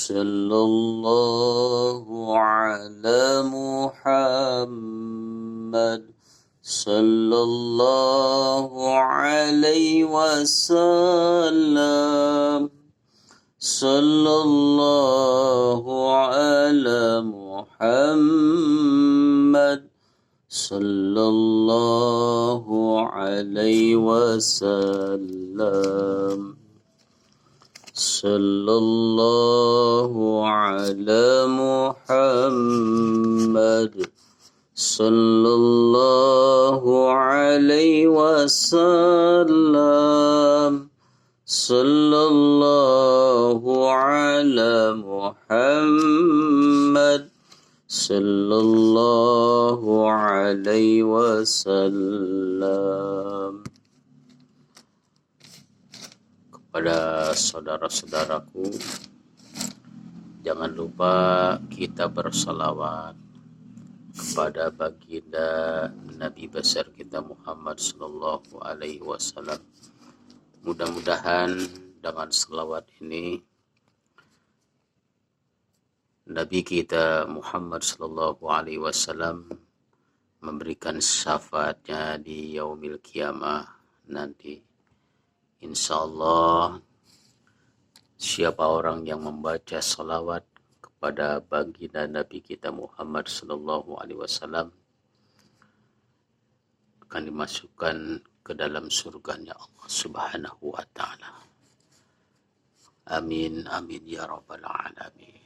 sallallahu ala Muhammad sallallahu alaihi wasallam sallallahu ala Muhammad sallallahu alaihi wasallam sallallahu ala Muhammad sallallahu alaihi wasallam sallallahu ala Muhammad sallallahu alaihi wasallam. Kepada saudara-saudaraku, jangan lupa kita bersalawat kepada baginda Nabi besar kita Muhammad sallallahu alaihi wasallam. Mudah-mudahan dengan selawat ini Nabi kita Muhammad sallallahu alaihi wasallam memberikan syafaatnya di yaumil qiyamah nanti. Insyaallah siapa orang yang membaca salawat kepada baginda Nabi kita Muhammad sallallahu alaihi wasallam akan dimasukkan ke dalam surganya Allah Subhanahu wa taala. Amin amin ya rabbal alamin.